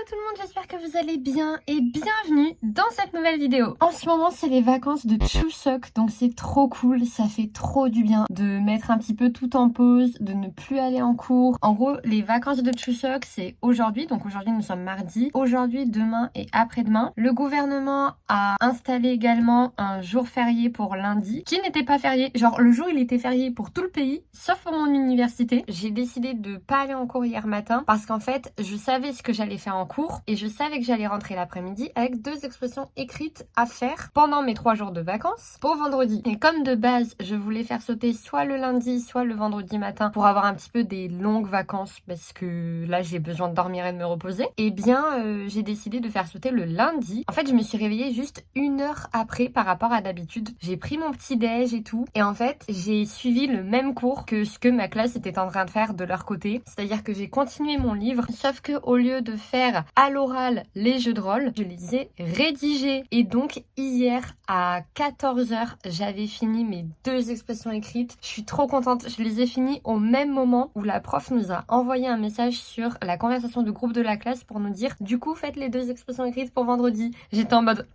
Hello tout le monde, j'espère que vous allez bien et bienvenue dans cette nouvelle vidéo. En ce moment c'est les vacances de Chuseok, donc c'est trop cool, ça fait trop du bien de mettre un petit peu tout en pause, de ne plus aller en cours. En gros les vacances de Chuseok c'est aujourd'hui, donc aujourd'hui nous sommes mardi, aujourd'hui, demain et après-demain. Le gouvernement a installé également un jour férié pour lundi, qui n'était pas férié, genre le jour il était férié pour tout le pays, sauf pour mon université. J'ai décidé de pas aller en cours hier matin parce qu'en fait je savais ce que j'allais faire en cours et je savais que j'allais rentrer l'après-midi avec 2 expressions écrites à faire pendant mes 3 jours de vacances pour vendredi. Et comme de base je voulais faire sauter soit le lundi soit le vendredi matin pour avoir un petit peu des longues vacances parce que là j'ai besoin de dormir et de me reposer, et bien j'ai décidé de faire sauter le lundi. En fait je me suis réveillée juste 1 heure après par rapport à d'habitude. J'ai pris mon petit déj et tout et en fait j'ai suivi le même cours que ce que ma classe était en train de faire de leur côté, c'est-à-dire que j'ai continué mon livre, sauf que au lieu de faire à l'oral les jeux de rôle, je les ai rédigés. Et donc hier à 14h, j'avais fini mes 2 expressions écrites. Je suis trop contente, je les ai finis au même moment où la prof nous a envoyé un message sur la conversation de groupe de la classe pour nous dire du coup faites les 2 expressions écrites pour vendredi. J'étais en mode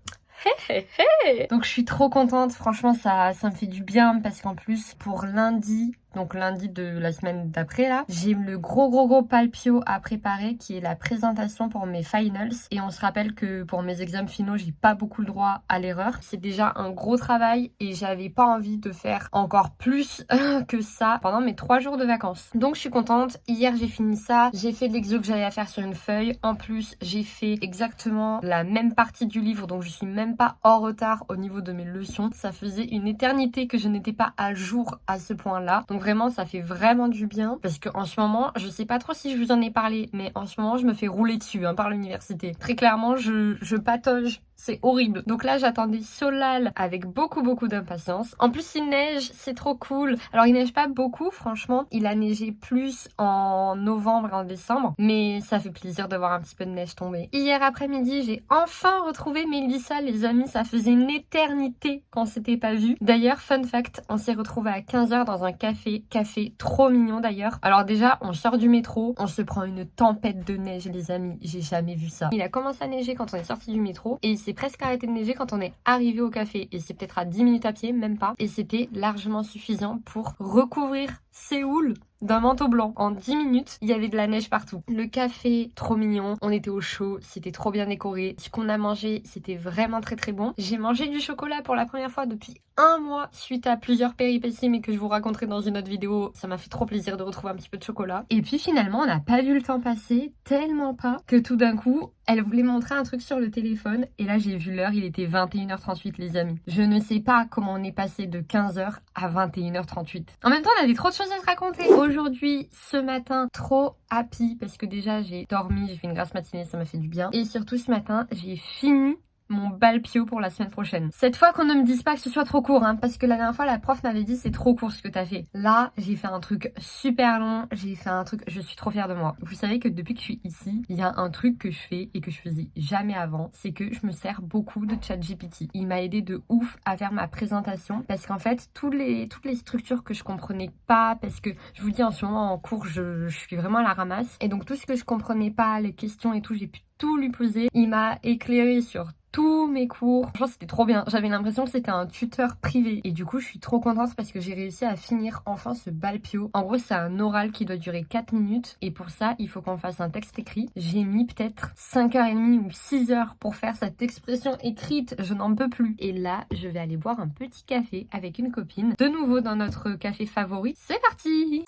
donc je suis trop contente, franchement ça me fait du bien parce qu'en plus pour lundi, donc lundi de la semaine d'après là, j'ai le gros palpio à préparer qui est la présentation pour mes finals. Et on se rappelle que pour mes examens finaux, j'ai pas beaucoup le droit à l'erreur. C'est déjà un gros travail et j'avais pas envie de faire encore plus que ça pendant mes 3 jours de vacances. Donc je suis contente. Hier j'ai fini ça, j'ai fait l'exo que j'avais à faire sur une feuille. En plus j'ai fait exactement la même partie du livre, donc je suis même pas en retard au niveau de mes leçons. Ça faisait une éternité que je n'étais pas à jour à ce point là. Donc vraiment ça fait vraiment du bien parce que en ce moment je sais pas trop si je vous en ai parlé, mais en ce moment je me fais rouler dessus par l'université. Très clairement je patauge. C'est horrible. Donc là, j'attendais Solal avec beaucoup d'impatience. En plus, il neige, c'est trop cool. Alors, il neige pas beaucoup, franchement. Il a neigé plus en novembre et en décembre. Mais ça fait plaisir de voir un petit peu de neige tomber. Hier après-midi, j'ai enfin retrouvé Mélissa, les amis. Ça faisait une éternité qu'on s'était pas vu. D'ailleurs, fun fact, on s'est retrouvés à 15h dans un café. Café trop mignon d'ailleurs. Alors déjà, on sort du métro. On se prend une tempête de neige, les amis. J'ai jamais vu ça. Il a commencé à neiger quand on est sorti du métro. Et c'est presque arrêté de neiger quand on est arrivé au café et c'est peut-être à 10 minutes à pied, même pas, et c'était largement suffisant pour recouvrir Séoul d'un manteau blanc. En 10 minutes, il y avait de la neige partout. Le café, trop mignon. On était au chaud, c'était trop bien décoré. Ce qu'on a mangé, c'était vraiment très bon. J'ai mangé du chocolat pour la première fois depuis 1 mois suite à plusieurs péripéties, mais que je vous raconterai dans une autre vidéo. Ça m'a fait trop plaisir de retrouver un petit peu de chocolat. Et puis finalement, on n'a pas vu le temps passer, tellement pas, que tout d'un coup, elle voulait montrer un truc sur le téléphone. Et là, j'ai vu l'heure, il était 21h38, les amis. Je ne sais pas comment on est passé de 15h à 21h38. En même temps, on avait trop de choses à se raconter. Aujourd'hui, ce matin, trop happy parce que déjà, j'ai dormi, j'ai fait une grasse matinée, ça m'a fait du bien. Et surtout, ce matin, j'ai fini mon balpio pour la semaine prochaine. Cette fois qu'on ne me dise pas que ce soit trop court, parce que la dernière fois la prof m'avait dit c'est trop court ce que t'as fait. Là j'ai fait un truc super long, j'ai fait un truc, je suis trop fière de moi. Vous savez que depuis que je suis ici, il y a un truc que je fais et que je faisais jamais avant, c'est que je me sers beaucoup de ChatGPT. Il m'a aidé de ouf à faire ma présentation parce qu'en fait toutes les structures que je comprenais pas, parce que je vous dis en ce moment en cours je suis vraiment à la ramasse, et donc tout ce que je comprenais pas, les questions et tout, j'ai pu tout lui poser. Il m'a éclairé sur tous mes cours. Franchement, c'était trop bien. J'avais l'impression que c'était un tuteur privé. Et du coup, je suis trop contente parce que j'ai réussi à finir enfin ce balpio. En gros, c'est un oral qui doit durer 4 minutes. Et pour ça, il faut qu'on fasse un texte écrit. J'ai mis peut-être 5h30 ou 6h pour faire cette expression écrite. Je n'en peux plus. Et là, je vais aller boire un petit café avec une copine. De nouveau dans notre café favori. C'est parti!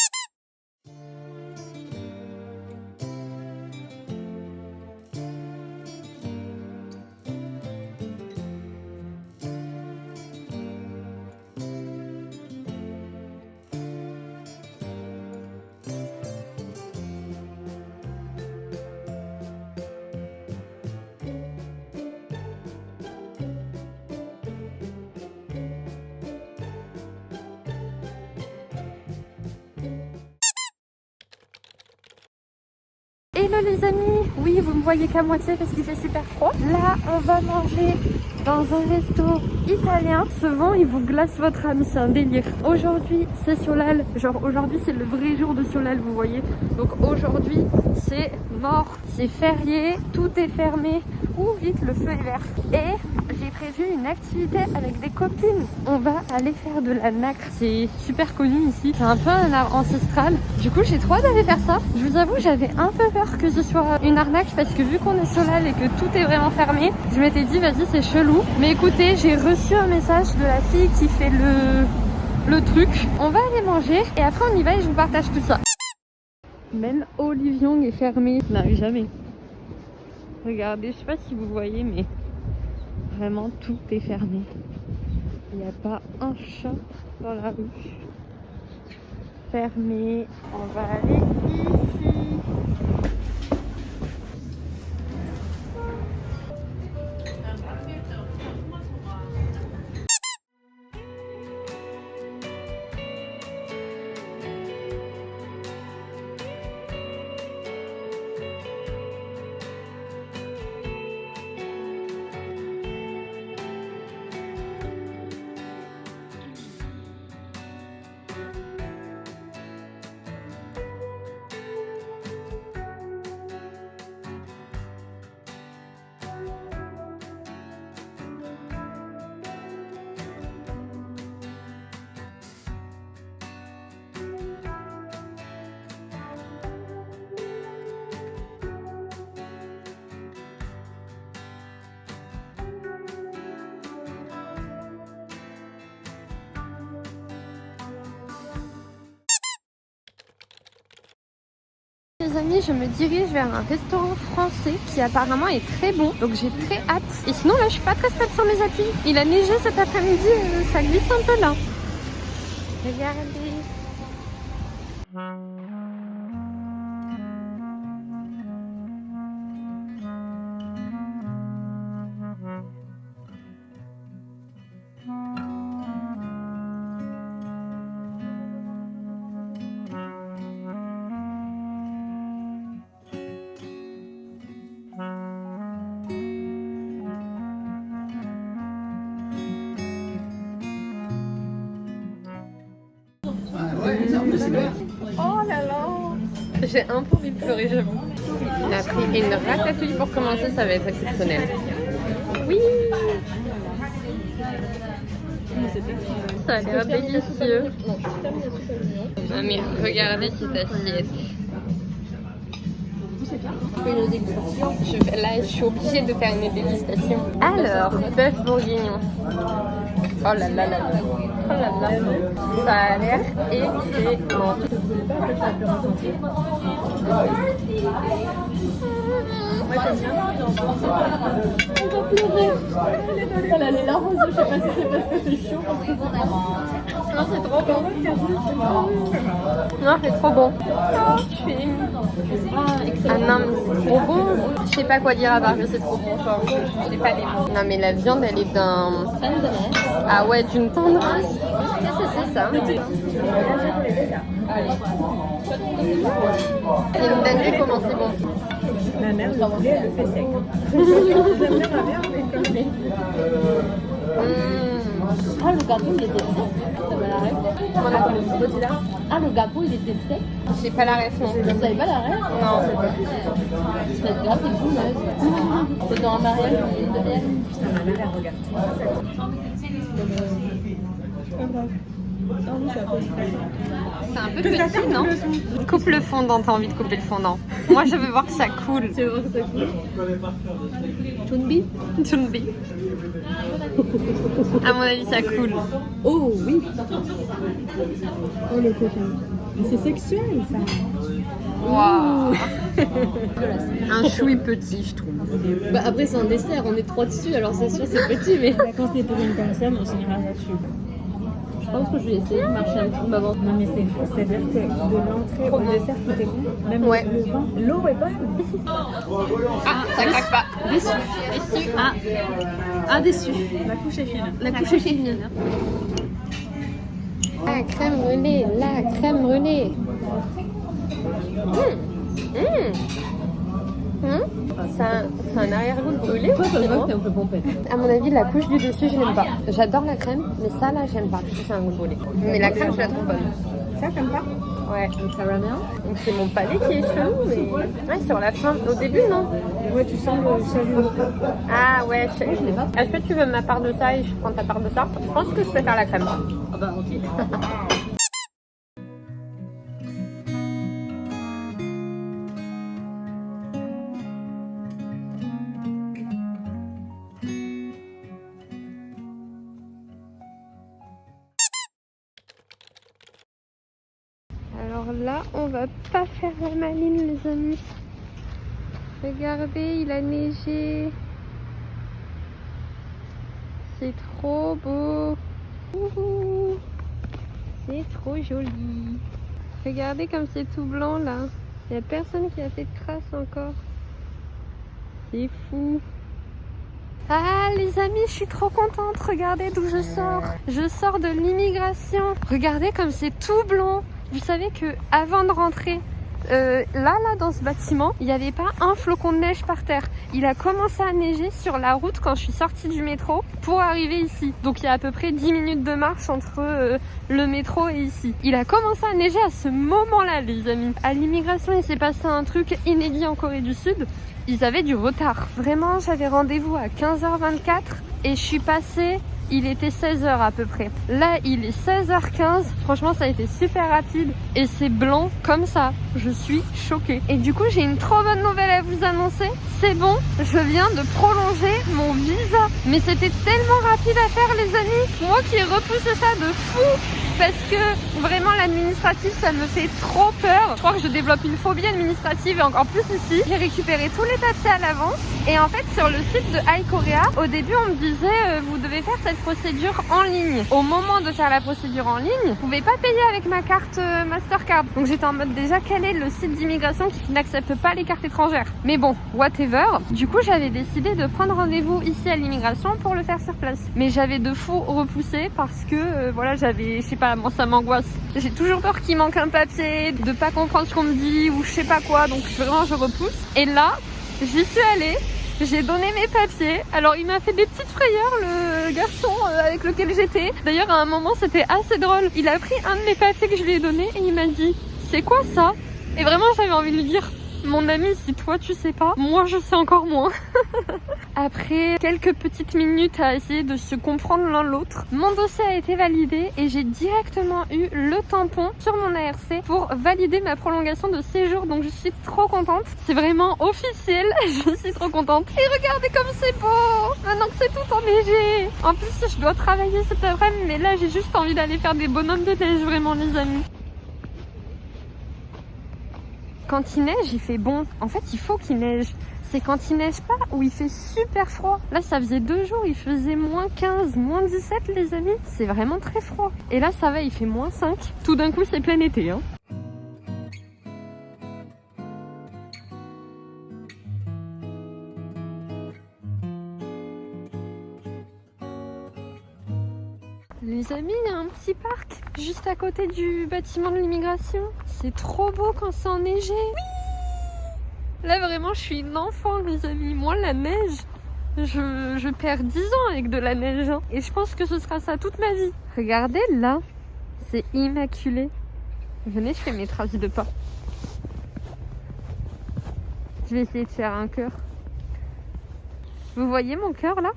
Hello les amis. Oui, vous me voyez qu'à moitié parce qu'il fait super froid. Là, on va manger dans un resto italien. Ce vent, il vous glace votre âme, c'est un délire. Aujourd'hui, c'est Solal. Genre, aujourd'hui, c'est le vrai jour de Solal, vous voyez. Donc aujourd'hui, c'est mort. C'est férié, tout est fermé. Ouh, vite, le feu est vert. Et j'ai prévu une activité avec des copines. On va aller faire de la nacre. C'est super connu ici. C'est un peu un art ancestral. Du coup, j'ai trop hâte d'aller faire ça. Je vous avoue, j'avais un peu peur que ce soit une arnaque parce que vu qu'on est Solal et que tout est vraiment fermé, je m'étais dit, vas-y, c'est chelou. Mais écoutez, j'ai reçu un message de la fille qui fait le truc. On va aller manger et après on y va et je vous partage tout ça. Même Olivion est fermé. Non, jamais. Regardez, je sais pas si vous voyez, mais vraiment tout est fermé. Il n'y a pas un chat dans la rue. Fermé. On va aller ici. Les amis, je me dirige vers un restaurant français qui apparemment est très bon, donc j'ai très hâte. Et sinon là, je suis pas très stable sur mes appuis. Il a neigé cet après-midi, ça glisse un peu là. Regardez. Oh là là! J'ai un peu envie de pleurer, j'avoue. On a pris une ratatouille pour commencer, ça va être exceptionnel. Oui! Ça a l'air délicieux. Ah mais regardez cette assiette. Là, je suis obligée de faire une dégustation. Alors, bœuf bourguignon. Oh là là là là. Oh là là. Ça a l'air excellent. Elle a les larmes aux yeux, je sais pas si c'est parce que c'est chaud. Non, c'est trop bon. Non, c'est trop bon. Je suis émue. Ah non, mais c'est trop bon. Je sais pas quoi dire à part que c'est trop bon. Genre, je sais pas les mots. Non, mais la viande, elle est d'un... Ah ouais, d'une tendresse. Qu'est-ce que c'est ça? Il y a une dinguerie comment c'est bon. Ma mère, le poulet, elle le fait sec. J'aime bien ma mère, mais comme ça. Ah, le gâteau, il était sec. T'avais la ref? Ah, le gâteau, il était sec. J'ai pas la ref, non. Vous n'avez pas la ref? Non, c'est pas. Cette grappe est bouleuse. C'est dans un mariage de elle. Ma mère, elle regarde. C'est un peu petit, non? Coupe le fondant, t'as envie de couper le fondant. Moi, je veux voir que ça coule. Tu veux voir que ça coule? Chunbi? Chunbi. À mon avis, ça coule. Oh oui! Oh le cochon. Mais c'est sexuel ça! Waouh. Un chouï petit, je trouve. Bah après, c'est un dessert, on est trois dessus, alors c'est sûr, c'est petit, mais. Quand c'est pour une personne, on finira là-dessus. Je pense que je vais essayer de marcher un petit peu avant. Non mais c'est fou, c'est-à-dire que de l'entrée au dessert tout est bon. Même Ouais. le vin, l'eau est bonne. Ah, ça craque pas. Déçu. Déçu. Ah, déçu. La couche est fine. La couche est fine. La crème brûlée, la crème brûlée. C'est un arrière-goût de brûlé. Toi, ça se voit que t'es un peu pompette. À mon avis, la couche du dessus, je l'aime pas. J'adore la crème, mais ça là, j'aime pas. C'est un goût de brûlé. Mais la crème, je la trouve bonne. Ça, t'aimes pas? Ouais. Le caramel. Donc c'est mon palais qui est chelou, mais ouais, sur la fin. Au début, non. Ouais, tu sens le chalut. Ah ouais, je l'ai pas. Est-ce que tu veux ma part de ça et je prends ta part de ça? Je pense que je préfère la crème. Ah bah ok. Alors là, on va pas faire la maline, les amis. Regardez, il a neigé. C'est trop beau. Ouhou. C'est trop joli. Regardez comme c'est tout blanc là. Il n'y a personne qui a fait de traces encore. C'est fou. Ah les amis, je suis trop contente. Regardez d'où je sors. Je sors de l'immigration. Regardez comme c'est tout blanc. Vous savez que avant de rentrer là dans ce bâtiment, il n'y avait pas un flocon de neige par terre. Il a commencé à neiger sur la route quand je suis sortie du métro pour arriver ici. Donc il y a à peu près 10 minutes de marche entre le métro et ici. Il a commencé à neiger à ce moment-là, les amis. À l'immigration, il s'est passé un truc inédit en Corée du Sud. Ils avaient du retard. Vraiment, j'avais rendez-vous à 15h24 et je suis passée... Il était 16h à peu près. Là, il est 16h15. Franchement, ça a été super rapide. Et c'est blanc comme ça. Je suis choquée. Et du coup, j'ai une trop bonne nouvelle à vous annoncer. C'est bon, je viens de prolonger mon visa. Mais c'était tellement rapide à faire, les amis. Moi qui ai repoussé ça de fou. Parce que vraiment, l'administratif, ça me fait trop peur. Je crois que je développe une phobie administrative et encore plus ici. J'ai récupéré tous les papiers à l'avance. Et en fait, sur le site de iCorea, au début, on me disait, vous devez faire cette procédure en ligne. Au moment de faire la procédure en ligne, vous pouvez pas payer avec ma carte Mastercard. Donc j'étais en mode déjà quel est le site d'immigration qui n'accepte pas les cartes étrangères. Mais bon, whatever. Du coup, j'avais décidé de prendre rendez-vous ici à l'immigration pour le faire sur place. Mais j'avais de fou repoussé parce que voilà, j'avais, je sais pas, moi ça m'angoisse. J'ai toujours peur qu'il manque un papier, de pas comprendre ce qu'on me dit ou je sais pas quoi. Donc vraiment, je repousse. Et là, j'y suis allée. J'ai donné mes papiers. Alors il m'a fait des petites frayeurs, le garçon avec lequel j'étais. D'ailleurs à un moment c'était assez drôle. Il a pris un de mes papiers que je lui ai donné et il m'a dit c'est quoi ça? Et vraiment j'avais envie de lui dire mon ami, si toi tu sais pas, moi je sais encore moins. Après quelques petites minutes à essayer de se comprendre l'un l'autre, mon dossier a été validé et j'ai directement eu le tampon sur mon ARC pour valider ma prolongation de séjour. Donc je suis trop contente. C'est vraiment officiel. Je suis trop contente. Et regardez comme c'est beau. Maintenant que c'est tout enneigé. En plus je dois travailler cet après-midi, mais là j'ai juste envie d'aller faire des bonhommes de neige, vraiment les amis. Quand il neige, il fait bon. En fait, il faut qu'il neige. C'est quand il neige pas où il fait super froid. Là, ça faisait 2 jours, il faisait moins 15, moins 17, les amis. C'est vraiment très froid. Et là, ça va, il fait moins 5. Tout d'un coup, c'est plein été, hein. Les amis, il y a un petit parc juste à côté du bâtiment de l'immigration. C'est trop beau quand c'est enneigé. Oui! Là vraiment, je suis une enfant, les amis. Moi, la neige, je perds 10 ans avec de la neige. Hein. Et je pense que ce sera ça toute ma vie. Regardez là, c'est immaculé. Venez, je fais mes traces de pas. Je vais essayer de faire un cœur. Vous voyez mon cœur là?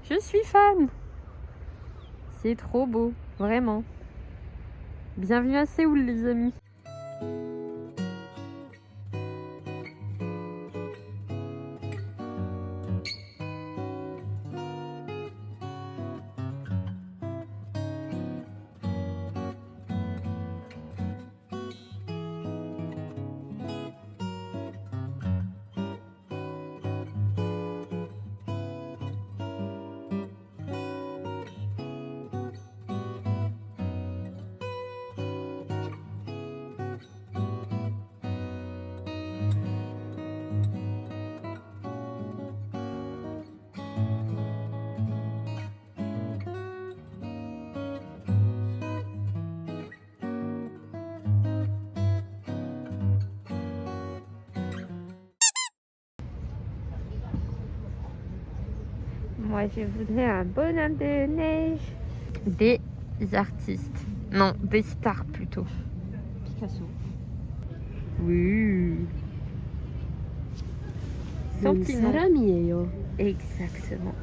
Je suis fan. C'est trop beau, vraiment. Bienvenue à Séoul, les amis. Moi, je voudrais un bonhomme de neige. Des artistes. Non, des stars plutôt. Picasso. Oui. Sentinelle. Saramieyo. Exactement.